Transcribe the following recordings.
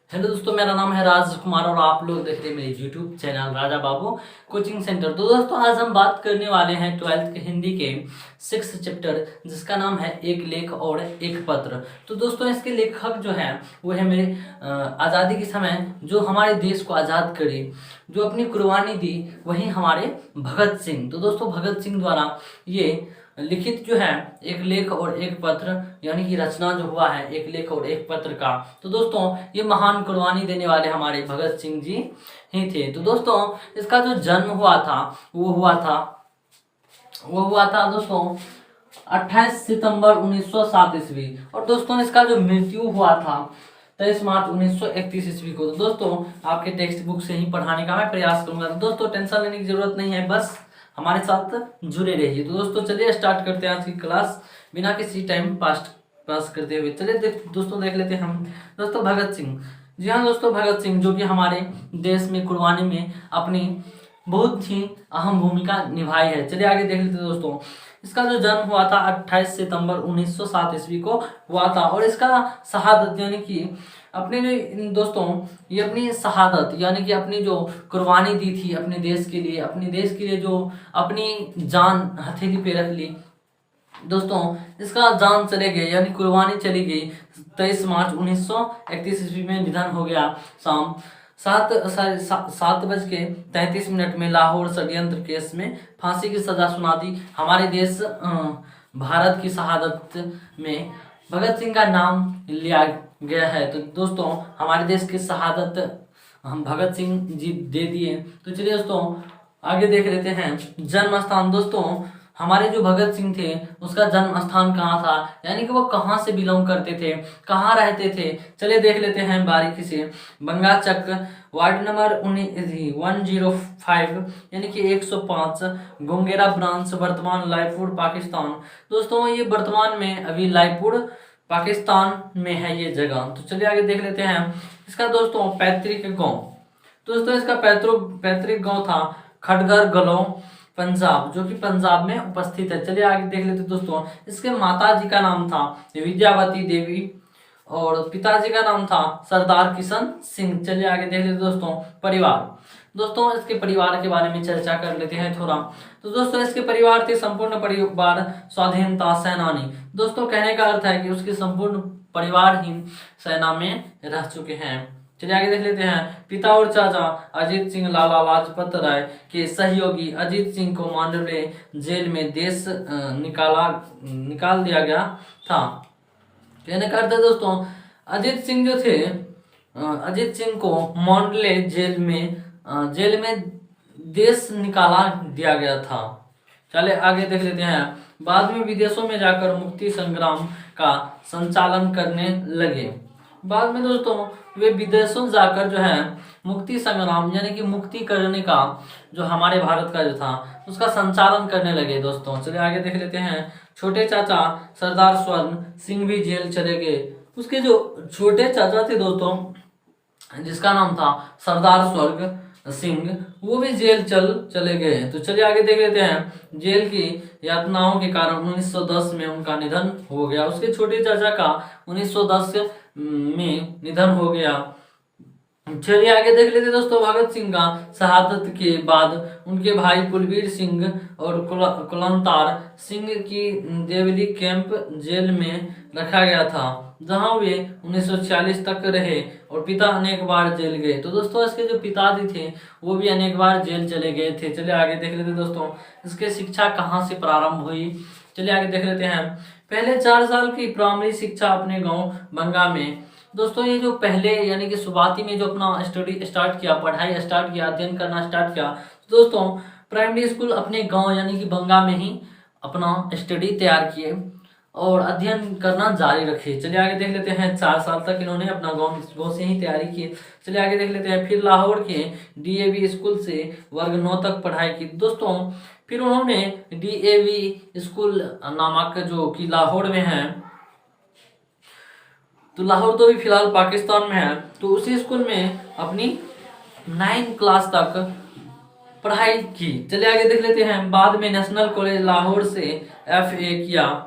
Hello दोस्तों, मेरा नाम है राज कुमार और आप लोग देख रहे हैं मेरे YouTube channel Raja Babu coaching centre. तो दोस्तों आज हम बात करने वाले हैं ट्वेल्थ के हिंदी के 6th चैप्टर जिसका नाम है एक लेख और एक पत्र। तो दोस्तों इसके लेखक जो है वो है मेरे आज़ादी के समय जो हमारे देश को आज़ाद करे, जो अपनी कुर्बानी दी, वही हमारे भगत सिंह। तो दोस्तों भगत सिंह द्वारा ये लिखित जो है एक लेख और एक पत्र यानी कि रचना जो हुआ है एक लेख और एक पत्र का। तो दोस्तों ये महान कुर्बानी देने वाले हमारे भगत सिंह जी ही थे। तो दोस्तों इसका जो जन्म हुआ था वो हुआ था दोस्तों 28 सितंबर 1907 ईस्वी। और दोस्तों इसका जो मृत्यु हुआ था 23 मार्च 1931 ईस्वी को। तो दोस्तों आपके टेक्स्ट बुक से ही पढ़ाने का मैं प्रयास करूंगा। तो दोस्तों टेंशन लेने की जरूरत नहीं है, बस हमारे साथ जुड़े रहिए। तो दोस्तों चलिए स्टार्ट करते हैं आज की क्लास बिना किसी टाइम पास करते हुए। चलिए दोस्तों देख लेते हैं हम दोस्तों भगत सिंह। जी हाँ दोस्तों, भगत सिंह जो कि हमारे देश में कुर्बानी में अपनी बहुत ही अहम भूमिका निभाई है। चलिए आगे देख लेते हैं दोस्तों। इसका जो जन्म हुआ था 28 सितंबर 1907 ईस्वी को हुआ था और इसका शहादत यानी कि अपने जो दोस्तों ये अपनी शहादत यानी कि अपनी जो कुर्बानी दी थी अपने देश के लिए जो अपनी जान हथेली पे रख ली दोस्तों, इसका जान चले गए यानी कुर्बानी चली गई। 23 मार्च 1931 ईस्वी में निधन हो गया। शाम 7:33 में लाहौर षड्यंत्र केस में फांसी की सजा सुना दी। हमारे देश भारत की शहादत में भगत सिंह का नाम लिया गया है। तो दोस्तों हमारे देश की शहादत हम भगत सिंह जी दे दिए। तो चलिए दोस्तों आगे देख लेते हैं। जन्म स्थान दोस्तों हमारे जो भगत सिंह थे उसका जन्म स्थान कहाँ था यानी कि वो कहाँ से बिलोंग करते थे, कहाँ रहते थे, चलिए देख लेते हैं बारीकी से। बंगाचक वार्ड नंबर 105 यानी कि 105 गोंगेरा ब्रांच, वर्तमान लाईपुर पाकिस्तान। दोस्तों ये वर्तमान में अभी लाईपुर पाकिस्तान में है ये जगह। तो चलिए आगे देख लेते हैं। इसका दोस्तों पैतृक गांव, दोस्तों इसका पैतृक गांव था खटगर गलौ पंजाब, जो कि पंजाब में उपस्थित है। चलिए आगे देख लेते हैं दोस्तों। इसके माता जी का नाम था विद्यावती देवी और पिताजी का नाम था सरदार किशन सिंह। चलिए आगे देख लेते दोस्तों। परिवार, दोस्तों इसके परिवार के बारे में चर्चा कर लेते हैं थोड़ा। तो दोस्तों इसके परिवार थे संपूर्ण परिवार स्वाधीनता सेनानी। दोस्तों कहने का अर्थ है कि उसके संपूर्ण परिवार ही सेना में रह चुके हैं। चलिए आगे देख लेते हैं। पिता और चाचा अजीत सिंह लाला लाजपत राय के सहयोगी अजीत सिंह को मांडले जेल में देश निकाल दिया गया था। कहने का अर्थ है दोस्तों अजीत सिंह जो थे अजीत सिंह को मांडले जेल में देश निकाला दिया गया था। चलिए आगे देख लेते हैं। बाद में विदेशों में जाकर मुक्ति संग्राम का संचालन करने लगे। बाद में दोस्तों वे विदेशों जाकर जो है मुक्ति संग्राम यानी कि मुक्ति करने का जो हमारे भारत का जो था उसका संचालन करने लगे दोस्तों। चलिए आगे देख लेते हैं। छोटे चाचा सरदार स्वर्ण सिंह भी जेल चले गए। उसके जो छोटे चाचा थे दोस्तों जिसका नाम था सरदार स्वर्ग सिंह, वो भी जेल चले गए। तो चलिए आगे देख लेते हैं। जेल की यातनाओं के कारण 1910 में उनका निधन हो गया। उसके छोटे चाचा का 1910 में निधन हो गया। चलिए आगे देख लेते दोस्तों। भगत सिंह का शहादत के बाद उनके भाई कुलवीर सिंह और कुलंतार सिंह की देवली कैंप जेल में रखा गया था, जहां वे 1946 तक रहे और पिता अनेक बार जेल गए। तो दोस्तों इसके जो पिताजी थे वो भी अनेक बार जेल चले गए थे। चलिए आगे देख लेते दोस्तों। इसके शिक्षा कहाँ से प्रारंभ हुई, चलिए आगे देख लेते हैं। पहले 4 साल की प्राइमरी शिक्षा अपने गाँव बंगा में। दोस्तों ये जो पहले यानी कि शुरुआती में जो अपना स्टडी स्टार्ट किया, पढ़ाई स्टार्ट किया, अध्ययन करना स्टार्ट किया, तो दोस्तों प्राइमरी स्कूल अपने गांव यानी कि बंगा में ही अपना स्टडी तैयार किए और अध्ययन करना जारी रखे। चलिए आगे देख लेते हैं। 4 साल तक इन्होंने अपना गांव से ही तैयारी की। चलिए आगे देख लेते हैं। फिर लाहौर के DAV स्कूल से वर्ग 9 तक पढ़ाई की दोस्तों। फिर उन्होंने DAV स्कूल नामक जो कि लाहौर में है, तो लाहौर तो भी फिलहाल पाकिस्तान में है, तो उसी स्कूल में अपनी 9 क्लास तक पढ़ाई की। चलिए आगे देख लेते हैं। बाद में नेशनल कॉलेज लाहौर से FA किया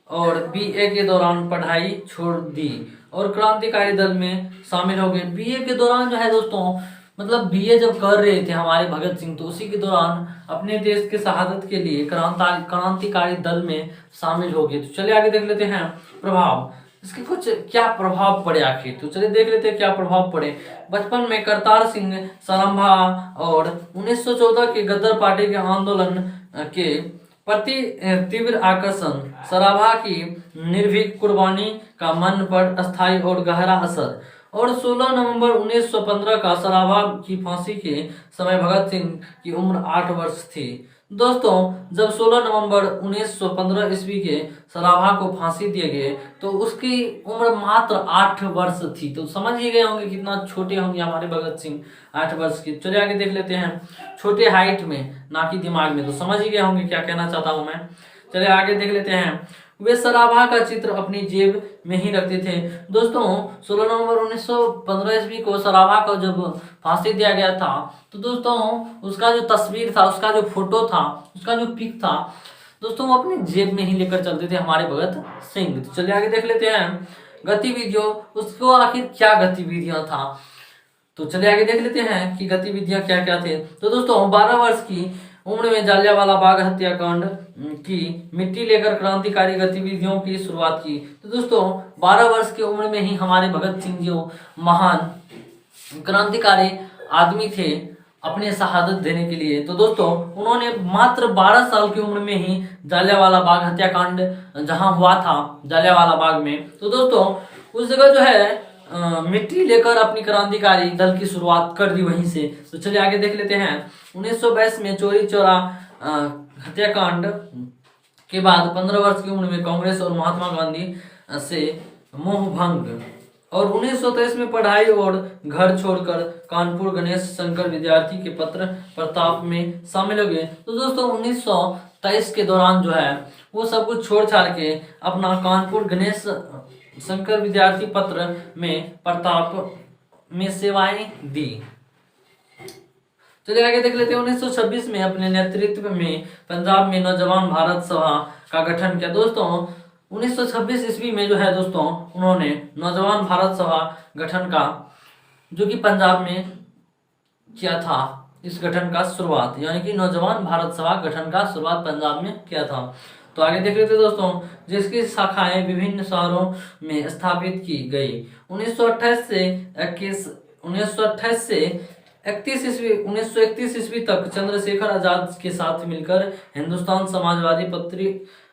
और BA के दौरान पढ़ाई छोड़ दी और क्रांतिकारी दल में शामिल हो गए। बीए के दौरान जो है दोस्तों, मतलब बीए जब कर रहे थे हमारे भगत सिंह, तो उसी के दौरान अपने देश के शहादत के लिए क्रांतिकारी दल में शामिल हो गए। तो चलिए आगे देख लेते हैं प्रभाव, इसके कुछ क्या प्रभाव पड़े आखिर। तो चलिए देख लेते हैं क्या प्रभाव पड़े। बचपन में करतार सिंह सराभा और 1914 के गदर पार्टी के आंदोलन के प्रति तीव्र आकर्षण, सराभा की निर्भीक कुर्बानी का मन पर अस्थायी और गहरा असर, और 16 नवंबर 1915 का सराभा की फांसी के समय भगत सिंह की उम्र 8 वर्ष थी। दोस्तों जब 16 नवंबर 1915 ईस्वी के सराभा को फांसी दिए गए तो उसकी उम्र मात्र 8 वर्ष थी। तो समझ ही गए होंगे कितना छोटे होंगे हमारे भगत सिंह, 8 वर्ष की। चलिए आगे देख लेते हैं, छोटे हाइट में ना कि दिमाग में। तो समझ ही गए होंगे क्या कहना चाहता हूं मैं। चलिए आगे देख लेते हैं, वे सराभा का चित्र अपनी जेब में ही रखते थे। दोस्तों 16 नवंबर 1915 ईस्वी को सराभा को जब फांसी दिया गया था, तो दोस्तों उसका जो तस्वीर था, उसका जो फोटो था, उसका जो पिक था दोस्तों, वो अपनी जेब में ही लेकर चलते थे हमारे भगत सिंह। तो चलिए आगे देख लेते हैं गतिविधियों, उसको आखिर क्या गतिविधियां था। तो चलिए आगे देख लेते हैं कि गतिविधियां क्या क्या थे। तो दोस्तों 12 वर्ष की उम्र में जालियांवाला बाग हत्याकांड की मिट्टी लेकर क्रांतिकारी गतिविधियों की शुरुआत की। तो दोस्तों 12 वर्ष की उम्र में ही हमारे भगत सिंह जो महान क्रांतिकारी आदमी थे अपने शहादत देने के लिए, तो दोस्तों उन्होंने मात्र 12 साल की उम्र में ही जालियांवाला बाग हत्याकांड जहां हुआ था जालियांवाला बाग में, तो दोस्तों उस जगह जो है मिट्टी लेकर अपनी क्रांतिकारी दल की शुरुआत कर दी वहीं से। तो चलिए आगे देख लेते हैं, 1922 में चोरी चौरा हत्याकांड के बाद 15 वर्ष की उम्र में कांग्रेस और महात्मा गांधी से मोह भंग, और 1923 में पढ़ाई और घर छोड़कर कानपुर गणेश शंकर विद्यार्थी के पत्र प्रताप में शामिल हो गए। तो दोस्तों 1923 के दौरान जो है वो सब कुछ छोड़ छाड़ के अपना कानपुर गणेश शंकर विद्यार्थी पत्र में प्रताप में सेवाएं दी। चलिए आगे देख लेते हैं, 1926 में अपने नेतृत्व में पंजाब में नौजवान भारत सभा का गठन किया। दोस्तों 1926 ईस्वी में जो है दोस्तों उन्होंने नौजवान भारत सभा गठन का, जो कि पंजाब में किया था, इस गठन का शुरुआत, यानी कि नौजवान भारत सभा गठन का शुरुआत पंजाब में किया था। तो आगे देख लेते दोस्तों, जिसकी शाखाएं विभिन्न शहरों में स्थापित की गई। 1928 से 1931 ईस्वी तक चंद्रशेखर आजाद के साथ मिलकर हिंदुस्तान समाजवादी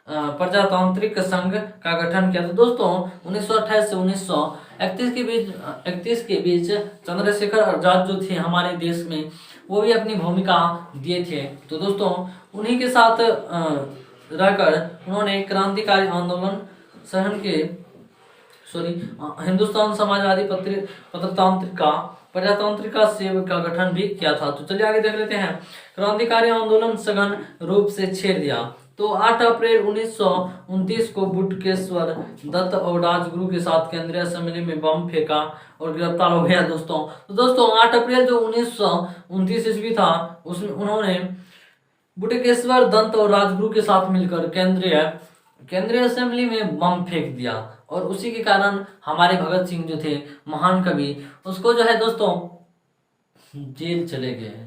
प्रजातांत्रिक संघ का गठन किया। तो दोस्तों 1928 से 1931 के बीच चंद्रशेखर आजाद जो थे हमारे देश में, वो भी अपनी भूमिका दिए थे। तो दोस्तों उन्हीं के साथ रहकर उन्होंने क्रांतिकारी आंदोलन सहन के हिंदुस्तान समाजवादी प्रजातांत्रिका सेव का गठन भी किया था। तो चलिए आगे देख लेते हैं, क्रांतिकारी आंदोलन सघन रूप से छेड़ दिया। तो 8 अप्रैल 1929 को बुटकेश्वर दत्त और राजगुरु के साथ केंद्रीय असेंबली में बम फेंका और गिरफ्तार हो गया। तो दोस्तों 8 अप्रैल जो 1929 ईस्वी था, उसमें उन्होंने बुटकेश्वर दत्त और राजगुरु के साथ मिलकर केंद्रीय असेंबली में बम फेंक दिया, और उसी के कारण हमारे भगत सिंह जो थे महान कवि, उसको जो है दोस्तों जेल चले गए।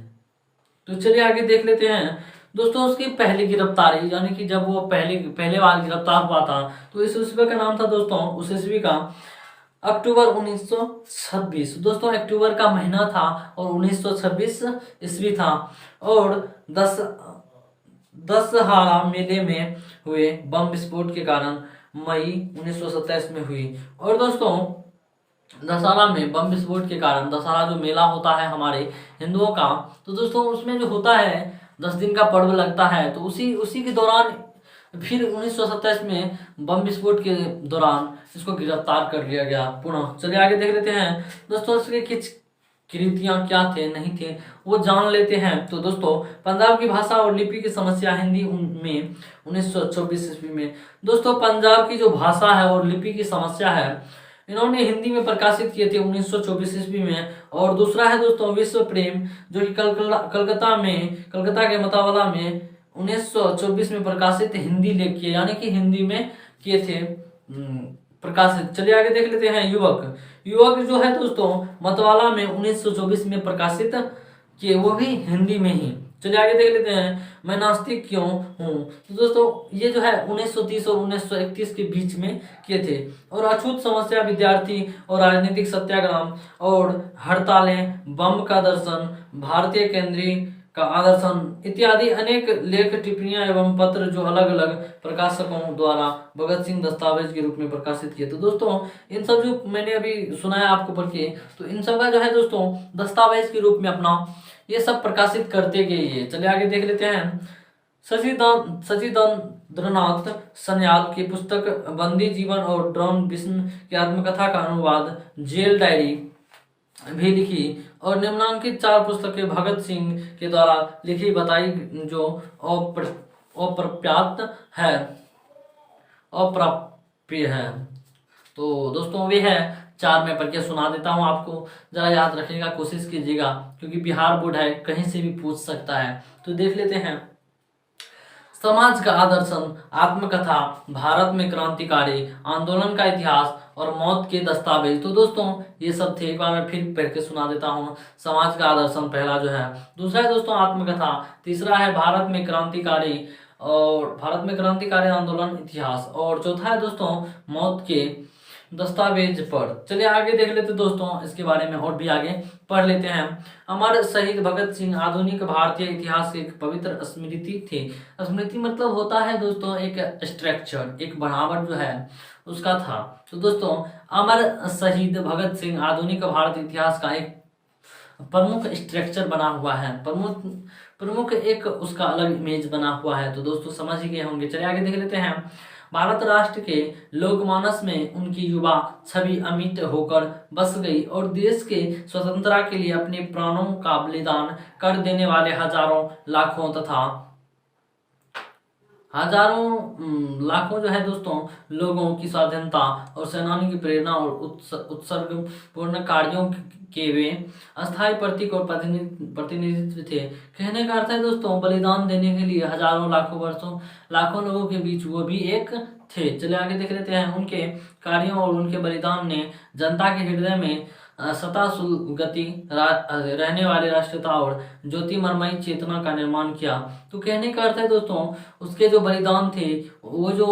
तो चलिए आगे देख लेते हैं दोस्तों, उसकी पहली गिरफ्तारी, यानी कि जब वो पहले बार गिरफ्तार हुआ था, तो इस ईस्वी का नाम था दोस्तों, उस ईस्वी का अक्टूबर 1926। दोस्तों अक्टूबर का महीना था और 1926 ईस्वी था, और दशहरा मेले में हुए बम विस्फोट के कारण मई 1927 में हुई। और दोस्तों दशहरा में बम विस्फोट के कारण, दशहरा जो मेला होता है हमारे हिंदुओं का, तो दोस्तों उसमें जो होता है 10 दिन का पर्व लगता है, तो उसी के दौरान फिर 1927 में बम विस्फोट के दौरान इसको गिरफ्तार कर लिया गया पुनः। चलिए आगे देख लेते हैं दोस्तों, इसके कुछ कृतियां क्या थे नहीं थे वो जान लेते हैं। तो दोस्तों पंजाब की भाषा और लिपि की समस्या हिंदी में 1924 ईस्वी में, दोस्तों पंजाब की जो भाषा है और लिपि की समस्या है, इन्होंने हिंदी में प्रकाशित किए थे 1924 ईस्वी में। और दूसरा है दोस्तों विश्व प्रेम, जो कि कलकत्ता के मतावाला में 1924 में प्रकाशित हिंदी लेख किए, यानी कि हिंदी में किए थे प्रकाशित। चलिए आगे देख लेते हैं युवक। युवक जो है दोस्तों मतवाला में 1924 में प्रकाशित किए, वो भी हिंदी में ही। चलिए आगे देख लेते हैं मैं नास्तिक क्यों हूँ। तो दोस्तों ये जो है 1930 और 1931 के बीच में किए थे। और अछूत समस्या, विद्यार्थी और राजनीतिक सत्याग्रह और हड़तालें, बम का दर्शन, भारतीय केंद्रीय का आदर्शन इत्यादि अनेक लेख, टिप्पणियां एवं पत्र जो अलग अलग प्रकाशकों द्वारा भगत सिंह दस्तावेज के रूप में प्रकाशित किए। तो दोस्तों इन सब जो मैंने अभी सुनाया आपको पढ़ के, तो इन सब का जो है दोस्तों दस्तावेज के रूप में अपना ये सब प्रकाशित करते गए ये। चलिए आगे देख लेते हैं सचिदेंद्रनाथ सन्याल की पुस्तक बंदी जीवन और ड्रोन बिस्न की आत्मकथा का अनुवाद, जेल डायरी भी लिखी और निम्नांकित 4 पुस्तकें भगत सिंह के द्वारा लिखी बताई जो अप्रप्यात है, अप्राप्य है। तो दोस्तों वे है 4 मैं पढ़ के सुना देता हूँ आपको, जरा याद रखने का कोशिश कीजिएगा क्योंकि बिहार बोर्ड है, कहीं से भी पूछ सकता है। तो देख लेते हैं समाज का आदर्शन, आत्मकथा, भारत में क्रांतिकारी आंदोलन का इतिहास और मौत के दस्तावेज। तो दोस्तों ये सब थे, एक बार मैं फिर पढ़ के सुना देता हूँ। समाज का आदर्शन पहला जो है, दूसरा है दोस्तों आत्मकथा, तीसरा है भारत में क्रांतिकारी आंदोलन इतिहास, और चौथा है दोस्तों मौत के दस्तावेज पर। चलिए आगे देख लेते दोस्तों इसके बारे में और भी आगे पढ़ लेते हैं। अमर शहीद भगत सिंह आधुनिक भारतीय इतिहास की एक पवित्र स्मृति थी। स्मृति मतलब होता है दोस्तों एक स्ट्रक्चर, एक बनावट जो है उसका था। तो दोस्तों अमर शहीद भगत सिंह आधुनिक भारतीय इतिहास का एक प्रमुख स्ट्रक्चर बना हुआ है, प्रमुख एक उसका अलग इमेज बना हुआ है। तो दोस्तों समझ ही गए होंगे। चलिए आगे देख लेते हैं। भारत राष्ट्र के लोकमानस में उनकी युवा छवि अमिट होकर बस गई और देश के स्वतंत्रता के लिए अपने प्राणों का बलिदान कर देने वाले हजारों लाखों जो है दोस्तों लोगों की स्वाधीनता और सेनानी की प्रेरणा और उत्सर्गपूर्ण कार्यों के वे अस्थायी प्रतीक और प्रतिनिधित्व थे। कहने का अर्थ है दोस्तों बलिदान देने के लिए हजारों लाखों लोगों के बीच वो भी एक थे। चलिए आगे देख लेते हैं। उनके कार्यों और उनके बलिदान ने जनता के हृदय में सदा सुगति रहने वाली राष्ट्रीयता और ज्योतिमर्मयी चेतना का निर्माण किया। तो कहने का अर्थ है दोस्तों उसके जो बलिदान थे, वो जो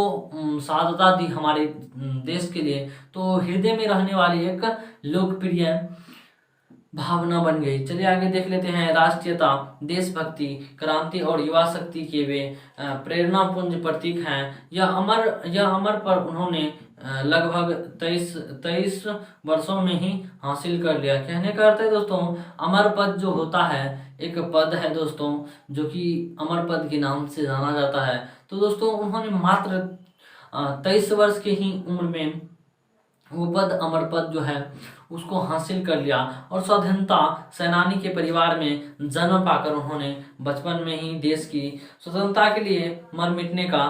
शहादता दी हमारे देश के लिए, तो हृदय में रहने वाली एक लोकप्रिय भावना बन गई। चलिए आगे देख लेते हैं। राष्ट्रीयता, देशभक्ति, क्रांति और युवा शक्ति के वे प्रेरणापुंज प्रतीक हैं। यह अमर पर उन्होंने लगभग 23 वर्षों में ही हासिल कर लिया। कहने का अर्थ है दोस्तों अमर पद जो होता है, एक पद है दोस्तों जो कि अमर पद के नाम से जाना जाता है। तो दोस्तों उन्होंने मात्र 23 वर्ष की ही उम्र में वो पद, अमर पद जो है उसको हासिल कर लिया। और स्वाधीनता सेनानी के परिवार में जन्म पाकर उन्होंने बचपन में ही देश की स्वतंत्रता के लिए मर मिटने का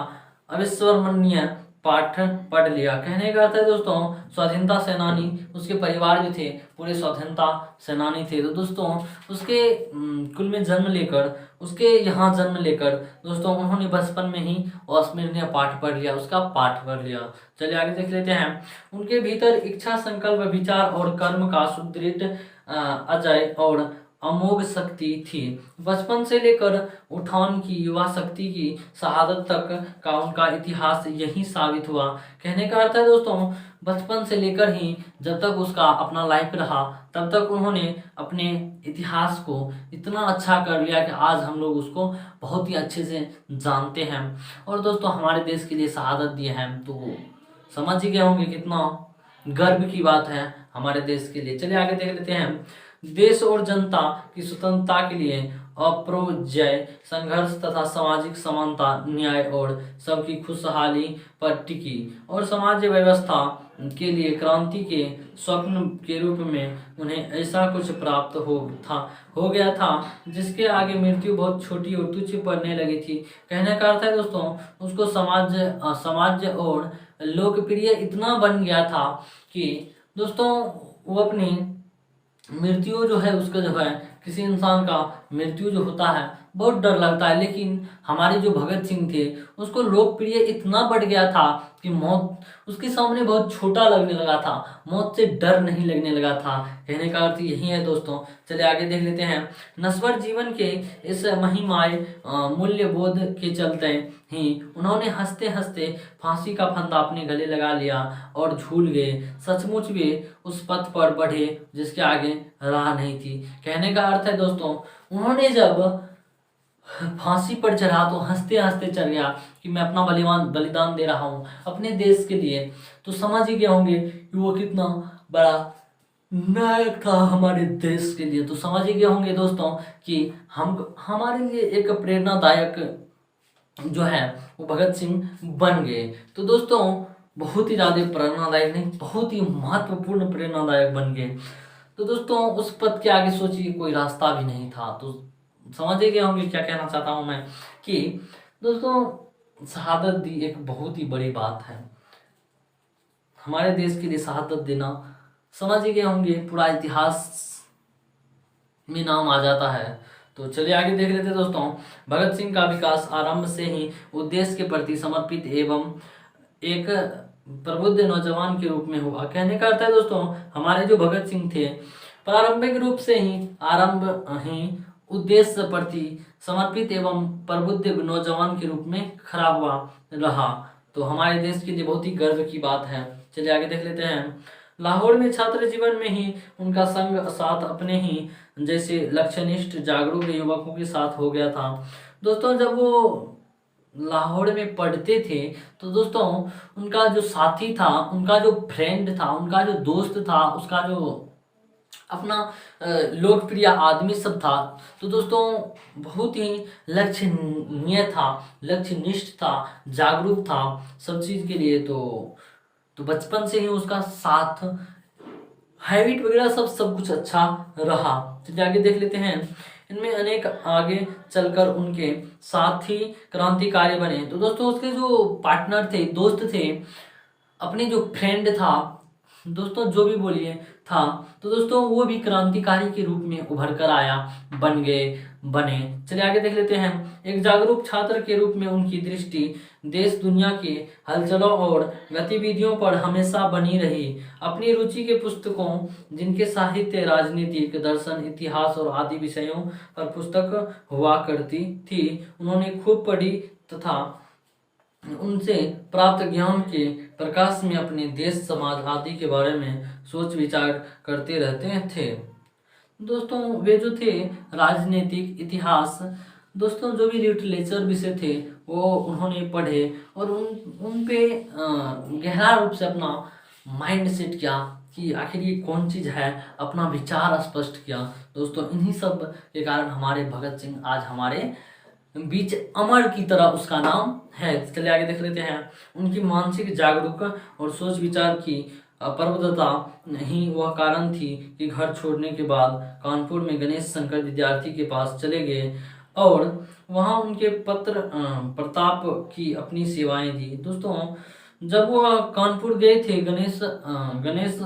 अविस्मरणीय पाठ पढ़ लिया। कहने का अर्थ है दोस्तों स्वाधीनता सेनानी, उसके परिवार जो थे पूरे स्वाधीनता सेनानी थे। तो दोस्तों उसके कुल में जन्म लेकर, उसके यहाँ जन्म लेकर दोस्तों उन्होंने बचपन में ही अविस्मरणीय पाठ पढ़ लिया, उसका पाठ पढ़ लिया। चलिए आगे देख लेते हैं। उनके भीतर इच्छा, संकल्प, विचार और कर्म का सुदृढ़ अजय और अमोघ शक्ति थी। बचपन से लेकर उठान की युवा शक्ति की शहादत तक का उनका इतिहास यही साबित हुआ। कहने का अर्थ है दोस्तों बचपन से लेकर ही जब तक उसका अपना लाइफ रहा, तब तक उन्होंने अपने इतिहास को इतना अच्छा कर लिया कि आज हम लोग उसको बहुत ही अच्छे से जानते हैं। और दोस्तों हमारे देश के लिए शहादत दिए हैं, तो समझ ही गए होंगे कितना गर्व की बात है हमारे देश के लिए। चलिए आगे देख लेते हैं। देश और जनता की स्वतंत्रता के लिए अप्रोजय संघर्ष तथा सामाजिक समानता, न्याय और सबकी खुशहाली पर टिकी और समाज व्यवस्था के लिए क्रांति के स्वप्न के रूप में उन्हें ऐसा कुछ प्राप्त हो गया था जिसके आगे मृत्यु बहुत छोटी और तुच्छ पड़ने लगी थी। कहने का अर्थ है दोस्तों उसको समाज और लोकप्रिय इतना बन गया था कि दोस्तों वो अपनी मृत्यु जो है उसका जो है, किसी इंसान का मृत्यु जो होता है बहुत डर लगता है। लेकिन हमारे जो भगत सिंह थे उसको लोकप्रिय इतना बढ़ गया था कि मौत उसके सामने बहुत छोटा लगने लगा था, मौत से डर नहीं लगने लगा था। कहने का अर्थ यही है दोस्तों। चलिए आगे देख लेते हैं। नश्वर जीवन के इस महिमाय मूल्य बोध के चलते ही उन्होंने हंसते हंसते फांसी का फंदा अपने गले लगा लिया और झूल गए। सचमुच वे उस पथ पर बढ़े जिसके आगे राह नहीं थी। कहने का अर्थ है दोस्तों, उन्होंने जब फांसी पर चढ़ा तो हंसते हंसते चढ़ गया कि मैं अपना बलिदान दे रहा हूँ अपने देश के लिए। तो समझ ही गए होंगे कि वो कितना बड़ा नायक था हमारे देश के लिए। तो समझ ही गए होंगे दोस्तों कि हम हमारे लिए एक प्रेरणादायक जो है वो भगत सिंह बन गए। तो दोस्तों बहुत ही ज़्यादा प्रेरणादायक नहीं, बहुत ही महत्वपूर्ण प्रेरणादायक बन गए। तो दोस्तों उस पद के आगे सोचिए कोई रास्ता भी नहीं था। तो समझ ही गए होंगे क्या कहना चाहता हूँ मैं कि दोस्तों शहादत दी एक बहुत ही बड़ी बात है। हमारे देश के लिए शहादत देना, समझ ही गए होंगे, पूरा इतिहास में नाम आ जाता है। तो चलिए आगे देख लेते हैं दोस्तों। भगत सिंह का विकास आरंभ से ही उद्देश्य के प्रति समर्पित एवं एक प्रबुद्ध नौजवान के रूप में हुआ। कहने का अर्थ है दोस्तों, हमारे जो भगत सिंह थे प्रारंभिक रूप से ही उद्देश्य प्रति समर्पित एवं प्रबुद्ध नौजवान के रूप में खड़ा हुआ रहा। तो हमारे देश के लिए बहुत ही गर्व की बात है। चलिए आगे देख लेते हैं। लाहौर में छात्र जीवन में ही उनका संग साथ अपने ही जैसे लक्ष्यनिष्ठ जागरूक युवकों के साथ हो गया था। दोस्तों जब वो लाहौर में पढ़ते थे तो दोस्तों उनका जो साथी था, उनका जो फ्रेंड था, उनका जो दोस्त था, उसका जो अपना लोकप्रिय आदमी सब था, तो दोस्तों बहुत ही लक्ष्यनीय था, लक्ष्यनिष्ठ था, जागरूक था सब चीज़ के लिए। तो बचपन से ही उसका साथ, हैबिट वगैरह सब कुछ अच्छा रहा। चलिए आगे देख लेते हैं। इनमें अनेक आगे चलकर उनके साथी क्रांतिकारी बने। तो दोस्तों उसके जो पार्टनर थे, दोस्त थे, अपने जो फ्रेंड था, दोस्तों जो भी बोलिए था, तो दोस्तों वो भी क्रांतिकारी के रूप में उभर कर आया, बने। चलिए आगे देख लेते हैं। एक जागरूक छात्र के रूप में उनकी दृष्टि देश दुनिया के हलचलों और गतिविधियों पर हमेशा बनी रही। अपनी रुचि के पुस्तकों, जिनके साहित्य, राजनीतिक, दर्शन, इतिहास और आदि विषयों पर पुस्तक हुआ करती थी, उन्होंने खूब पढ़ी तथा उनसे प्राप्त ज्ञान के प्रकाश में अपने देश, समाज आदि के बारे में सोच विचार करते रहते थे। दोस्तों वे जो थे राजनीतिक, इतिहास, दोस्तों जो भी लिटरेचर विषय थे वो उन्होंने पढ़े और उन पे गहरा रूप से अपना माइंड सेट किया कि आखिर ये कौन चीज़ है, अपना विचार स्पष्ट किया। दोस्तों इन्हीं सब के कारण हमारे भगत सिंह आज हमारे बीच अमर की तरह उसका नाम है। चलिए आगे देख लेते हैं। उनकी मानसिक जागरूक और सोच विचार की प्रबुद्धता ही वह कारण थी कि घर छोड़ने के बाद कानपुर में गणेश शंकर विद्यार्थी के पास चले गए और वहां उनके पत्र प्रताप की अपनी सेवाएं दी। दोस्तों जब वो कानपुर गए थे गणेश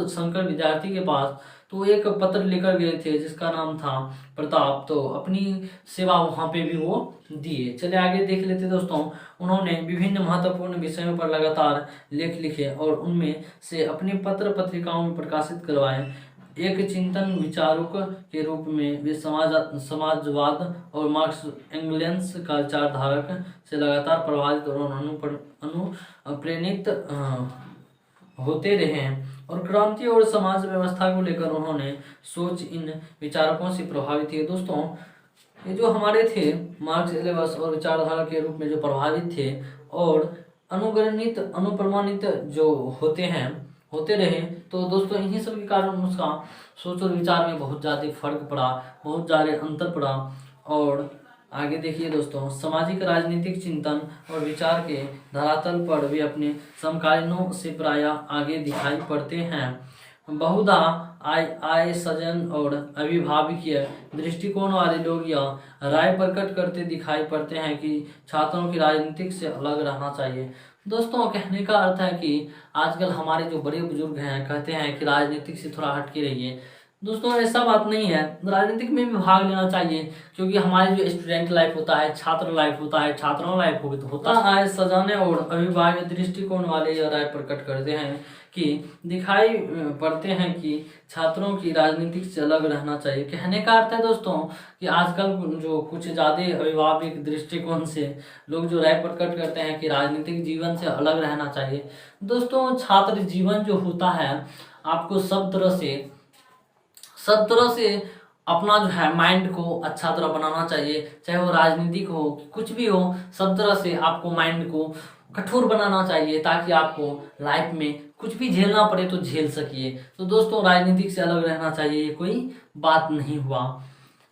शंकर विद्यार्थी के पास, तो एक पत्र लेकर गए थे जिसका नाम था प्रताप। तो अपनी सेवा वहाँ पे भी वो दिए। चले आगे देख लेते दोस्तों। उन्होंने विभिन्न महत्वपूर्ण विषयों पर लगातार लेख लिखे और उनमें से अपने पत्र पत्रिकाओं में प्रकाशित करवाए। एक चिंतन विचारक के रूप में वे समाजवाद और मार्क्स एंगल्स का विचारधारक से लगातार प्रभावित और अनुप्रेरित होते रहे हैं और क्रांति और समाज व्यवस्था को लेकर उन्होंने सोच इन विचारकों से प्रभावित है। दोस्तों ये जो हमारे थे मार्क्स एंगल्स और विचारधारा के रूप में जो प्रभावित थे और अनुगणित अनुप्रमाणित जो होते रहे, तो दोस्तों इन्हीं सब के कारण उसका सोच और विचार में बहुत ज़्यादा फर्क पड़ा, बहुत ज़्यादा अंतर पड़ा। और आगे देखिए दोस्तों, सामाजिक राजनीतिक चिंतन और विचार के धरातल पर वे अपने समकालीनों से प्राय आगे दिखाई पड़ते हैं। बहुधा आय सजन और अभिभावकीय दृष्टिकोण वाले लोग यह राय प्रकट करते दिखाई पड़ते हैं कि छात्रों की राजनीतिक से अलग रहना चाहिए। दोस्तों कहने का अर्थ है कि आजकल हमारे जो बड़े बुजुर्ग हैं कहते हैं कि राजनीतिक से थोड़ा हटके रहिए, दोस्तों ऐसा बात नहीं है, राजनीतिक में भी भाग लेना चाहिए, क्योंकि हमारी जो स्टूडेंट लाइफ होता है, छात्र लाइफ होता है, छात्रों लाइफ होता है, सजाने और अभिभावक दृष्टिकोण वाले यह राय प्रकट करते हैं कि दिखाई पड़ते हैं कि छात्रों की राजनीतिक से अलग रहना चाहिए। कहने का अर्थ है दोस्तों कि आजकल जो कुछ ज़्यादा अभिभावक दृष्टिकोण से लोग जो राय प्रकट करते हैं कि राजनीतिक जीवन से अलग रहना चाहिए। दोस्तों छात्र जीवन जो होता है, आपको सब तरह से अपना जो है माइंड को अच्छा तरह बनाना चाहिए, चाहे वो राजनीतिक हो, कुछ भी हो, सब तरह से आपको माइंड को कठोर बनाना चाहिए, ताकि आपको लाइफ में कुछ भी झेलना पड़े तो झेल सकिए। तो दोस्तों राजनीतिक से अलग रहना चाहिए, ये कोई बात नहीं हुआ,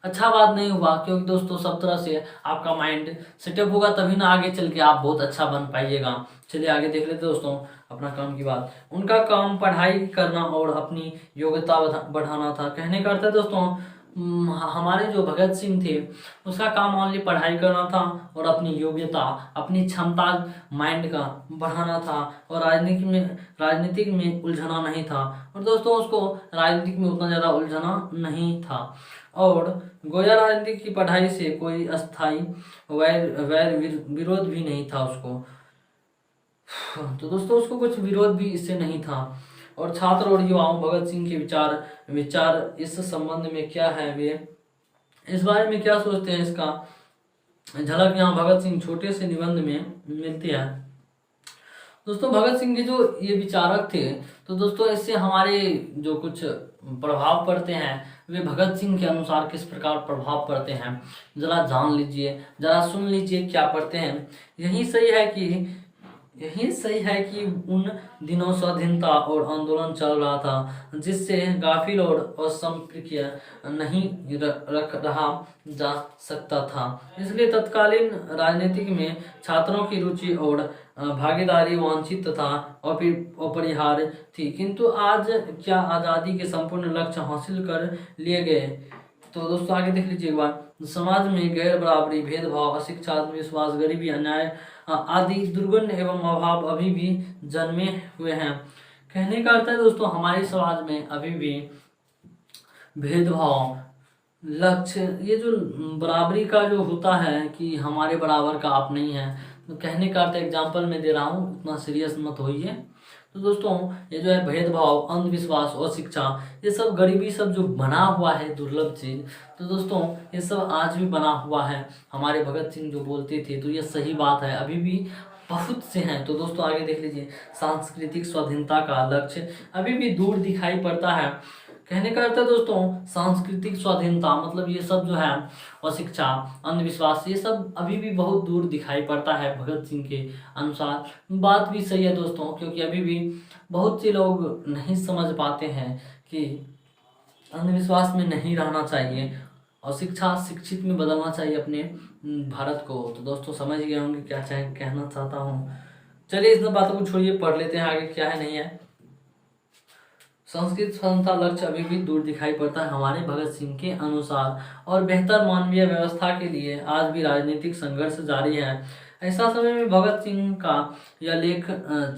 अच्छा बात नहीं हुआ, क्योंकि दोस्तों सब तरह से आपका माइंड सेटअप होगा, तभी ना आगे चल के आप बहुत अच्छा बन पाइएगा। चलिए आगे देख लेते दोस्तों अपना काम की बात। उनका काम पढ़ाई करना और अपनी योग्यता बढ़ाना था। कहने का अर्थ है दोस्तों हमारे जो भगत सिंह थे, उसका काम ओनली पढ़ाई करना था और अपनी योग्यता, अपनी क्षमता, माइंड का बढ़ाना था, और राजनीतिक में उलझना नहीं था। और दोस्तों उसको राजनीतिक में उतना ज़्यादा उलझना नहीं था, और गोया राजनीति की पढ़ाई से कोई अस्थाई वैर विरोध भी नहीं था उसको। तो दोस्तों उसको कुछ विरोध भी इससे नहीं था। और छात्र और युवाओं भगत सिंह के विचार इस संबंध में क्या है, वे इस बारे में क्या सोचते हैं, इसका झलक यहाँ भगत सिंह छोटे से निबंध में मिलती है। दोस्तों भगत सिंह के जो ये विचारक थे, तो दोस्तों इससे हमारे जो कुछ प्रभाव पड़ते हैं, वे भगत सिंह के अनुसार किस प्रकार प्रभाव पड़ते हैं, जरा जान लीजिए, जरा सुन लीजिए क्या पढ़ते हैं। यही सही है कि उन दिनों स्वाधीनता और आंदोलन चल रहा था, जिससे गाफिल और असंपर्कीय नहीं रख रहा जा सकता था। इसलिए तत्कालीन राजनीतिक में छात्रों की रुचि और भागीदारी वांछित तथा अपरिहार्य थी। किंतु आज क्या आज़ादी के संपूर्ण लक्ष्य हासिल कर लिए गए? तो दोस्तों आगे देख लीजिए एक बार। समाज में गैर बराबरी, भेदभाव, अशिक्षा, अंधविश्वास, गरीबी, अन्याय आदि दुर्गुण एवं अभाव अभी भी जन्मे हुए हैं। कहने का अर्थ है दोस्तों हमारे समाज में अभी भी भेदभाव, लक्ष्य, ये जो बराबरी का जो होता है कि हमारे बराबर का आप नहीं है, तो कहने का अर्थ एग्जाम्पल में दे रहा हूँ, इतना सीरियस मत होइए। तो दोस्तों ये जो है भेदभाव, अंधविश्वास और शिक्षा, ये सब गरीबी सब जो बना हुआ है दुर्लभ चीज, तो दोस्तों ये सब आज भी बना हुआ है। हमारे भगत सिंह जो बोलते थे, तो ये सही बात है, अभी भी बहुत से हैं। तो दोस्तों आगे देख लीजिए। सांस्कृतिक स्वाधीनता का लक्ष्य अभी भी दूर दिखाई पड़ता है। कहने का अर्थ है दोस्तों सांस्कृतिक स्वाधीनता मतलब ये सब जो है, और शिक्षा, अंधविश्वास, ये सब अभी भी बहुत दूर दिखाई पड़ता है भगत सिंह के अनुसार। बात भी सही है दोस्तों, क्योंकि अभी भी बहुत से लोग नहीं समझ पाते हैं कि अंधविश्वास में नहीं रहना चाहिए और शिक्षित में बदलना चाहिए अपने भारत को। तो दोस्तों समझ गए होंगे क्या कहना चाहता हूँ। चलिए इस बातों को छोड़िए, पढ़ लेते हैं आगे क्या है नहीं है। संस्कृत स्वतंत्रता लक्ष्य अभी भी दूर दिखाई पड़ता है हमारे भगत सिंह के अनुसार, और बेहतर मानवीय व्यवस्था के लिए आज भी राजनीतिक संघर्ष जारी है। ऐसा समय में भगत सिंह का यह लेख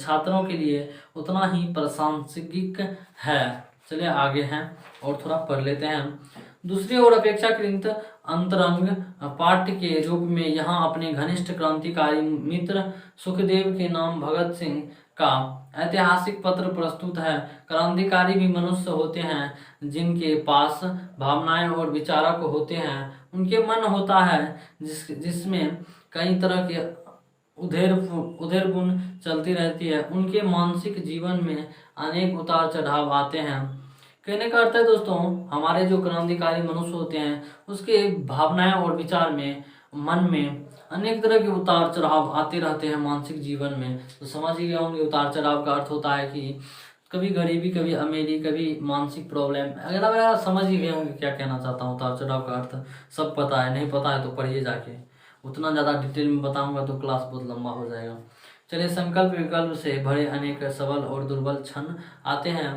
छात्रों के लिए उतना ही प्रासंगिक है। चलिए आगे हैं और थोड़ा पढ़ लेते हैं। दूसरी ओर अपेक्षाकृत अंतरंग पाठ्य के रूप में यहाँ अपने घनिष्ठ क्रांतिकारी मित्र सुखदेव के नाम भगत सिंह का ऐतिहासिक पत्र प्रस्तुत है। क्रांतिकारी भी मनुष्य होते हैं जिनके पास भावनाएं और विचारक होते हैं। उनके मन होता है जिसमें कई तरह के उधेर गुण चलती रहती है। उनके मानसिक जीवन में अनेक उतार चढ़ाव आते हैं। कहने का अर्थ है दोस्तों हमारे जो क्रांतिकारी मनुष्य होते हैं उसके भावनाएं और विचार में, मन में अनेक तरह के उतार चढ़ाव आते रहते हैं मानसिक जीवन में। तो समझ ही गए होंगे उतार चढ़ाव का अर्थ होता है कि कभी गरीबी, कभी अमीरी, कभी मानसिक प्रॉब्लम। अगर समझ ही गए होंगे क्या कहना चाहता हूँ। उतार चढ़ाव का अर्थ सब पता है, नहीं पता है तो पढ़िए जाके, उतना ज़्यादा डिटेल में बताऊंगा तो क्लास बहुत लंबा हो जाएगा। चलिए संकल्प विकल्प से भरे अनेक सबल और दुर्बल क्षण आते हैं।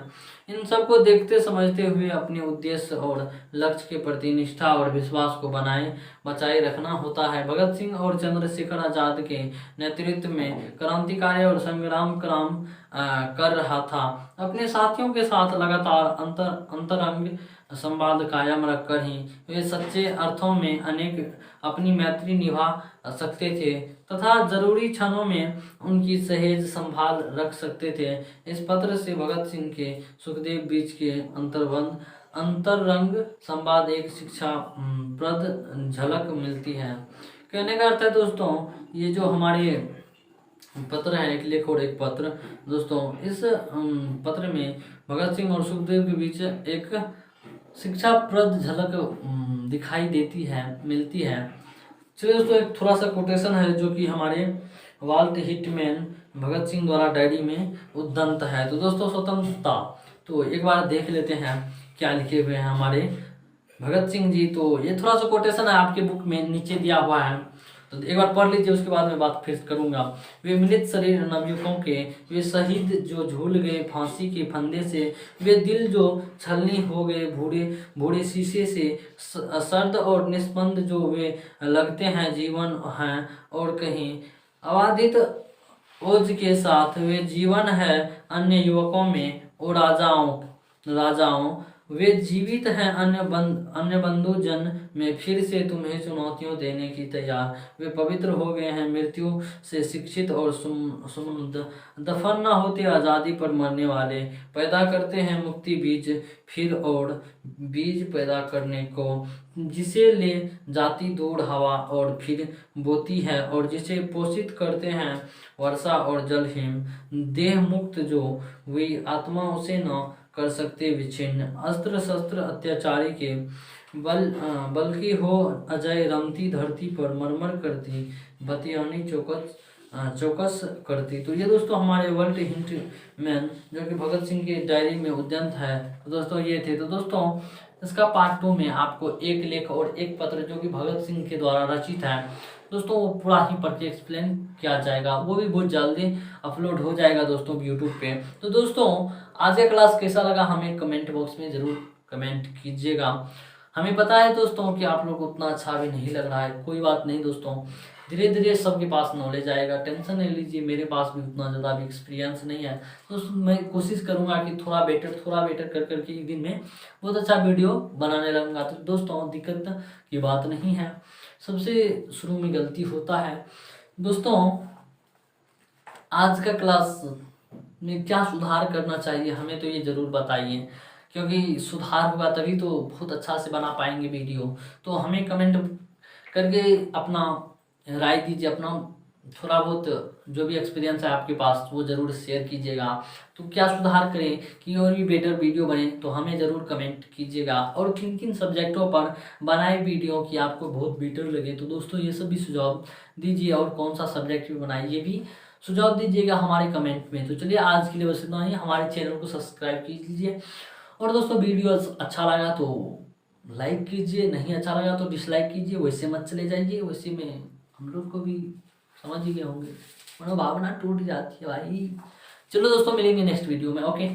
इन सबको देखते समझते हुए अपने उद्देश्य और लक्ष्य के प्रति निष्ठा और विश्वास को बचाए रखना होता है। भगत सिंह और चंद्रशेखर आजाद के नेतृत्व में क्रांतिकारी और संग्राम कर रहा था। अपने साथियों के साथ लगातार अंतरंग संवाद कायम रखकर ही वे सच्चे अर्थों में अनेक अपनी मैत्री निभा सकते थे तथा जरूरी क्षणों में उनकी सहेज संभाल रख सकते थे। इस पत्र से भगत सिंह के सुखदेव बीच के अंतरंग संवाद एक शिक्षा प्रद झलक मिलती है। कहने का अर्थ है दोस्तों, ये जो हमारे पत्र है, एक लेख और एक पत्र, दोस्तों इस पत्र में भगत सिंह और सुखदेव के बीच एक शिक्षाप्रद झलक दिखाई देती है, मिलती है। चलिए दोस्तों, एक थोड़ा सा कोटेशन है जो कि हमारे वाल्ट हिटमैन भगत सिंह द्वारा डायरी में उद्धृत है। तो दोस्तों, स्वतंत्रता, तो एक बार देख लेते हैं क्या लिखे हुए हैं हमारे भगत सिंह जी। तो ये थोड़ा सा कोटेशन है, आपके बुक में नीचे दिया हुआ है, तो एक बार पढ़ लीजिए, उसके बाद मैं बात फिर करूंगा। वे मिलित शरीर नवयुवकों के, वे शहीद जो झूल गए फांसी के फंदे से, वे दिल जो छलनी हो गए बूढ़े शीशे से, सर्द और निस्पंद जो वे लगते हैं जीवन हैं और कहीं अबाधित ओज के साथ, वे जीवन है अन्य युवकों में और राजाओं वे जीवित हैं अन्य बंधु जन में, फिर से तुम्हें चुनौतियों देने की तैयार। वे पवित्र हो गए हैं मृत्यु से शिक्षित और दफन न होते आज़ादी पर मरने वाले, पैदा करते हैं मुक्ति बीज फिर और बीज पैदा करने को, जिसे ले जाती दूर हवा और फिर बोती है, और जिसे पोषित करते हैं वर्षा और जल हिम, देह मुक्त जो हुई आत्मा उसे न कर सकते विच्छिन्न, अस्त्र शस्त्र अत्याचारी के बल्कि हो अजय, रमती धरती पर मरमर करती बतियानी चौकस करती। तो ये दोस्तों हमारे वाल्ट हिटमैन जो कि भगत सिंह की डायरी में उद्धृत है। तो दोस्तों ये थे। तो दोस्तों इसका पार्ट 2 में आपको एक लेख और एक पत्र जो कि भगत सिंह के द्वारा रचित है दोस्तों, वो पूरा ही पढ़ के एक्सप्लेन किया जाएगा, वो भी बहुत जल्दी अपलोड हो जाएगा दोस्तों यूट्यूब पे। तो दोस्तों आज का क्लास कैसा लगा हमें कमेंट बॉक्स में जरूर कमेंट कीजिएगा। हमें पता है दोस्तों कि आप लोग को उतना अच्छा भी नहीं लग रहा है, कोई बात नहीं दोस्तों, धीरे धीरे सबके पास नॉलेज आएगा, टेंशन नहीं लीजिए। मेरे पास भी उतना ज़्यादा भी एक्सपीरियंस नहीं है, तो मैं कोशिश करूंगा कि थोड़ा बेटर कर करके एक दिन में बहुत अच्छा वीडियो बनाने लगूंगा। तो दोस्तों दिक्कत की बात नहीं है, सबसे शुरू में गलती होता है। दोस्तों आज का क्लास में क्या सुधार करना चाहिए हमें, तो ये ज़रूर बताइए, क्योंकि सुधार होगा तभी तो बहुत अच्छा से बना पाएंगे वीडियो। तो हमें कमेंट करके अपना राय दीजिए, अपना थोड़ा बहुत जो भी एक्सपीरियंस है आपके पास वो ज़रूर शेयर कीजिएगा। तो क्या सुधार करें कि और भी बेटर वीडियो बने, तो हमें ज़रूर कमेंट कीजिएगा। और किन किन सब्जेक्टों पर बनाए वीडियो कि आपको बहुत बेटर लगे, तो दोस्तों ये सब भी सुझाव दीजिए, और कौन सा सब्जेक्ट भी बनाए ये भी सुझाव दीजिएगा हमारे कमेंट में। तो चलिए आज के लिए बस इतना ही, हमारे चैनल को सब्सक्राइब कीजिए, और दोस्तों वीडियो अच्छा लगा तो लाइक कीजिए, नहीं अच्छा लगा तो डिसलाइक कीजिए, वैसे मत चले जाइए, वैसे में हम लोग को भी समझ ही गए होंगे, मनोभावना टूट जाती है भाई। चलो दोस्तों मिलेंगे नेक्स्ट वीडियो में, ओके।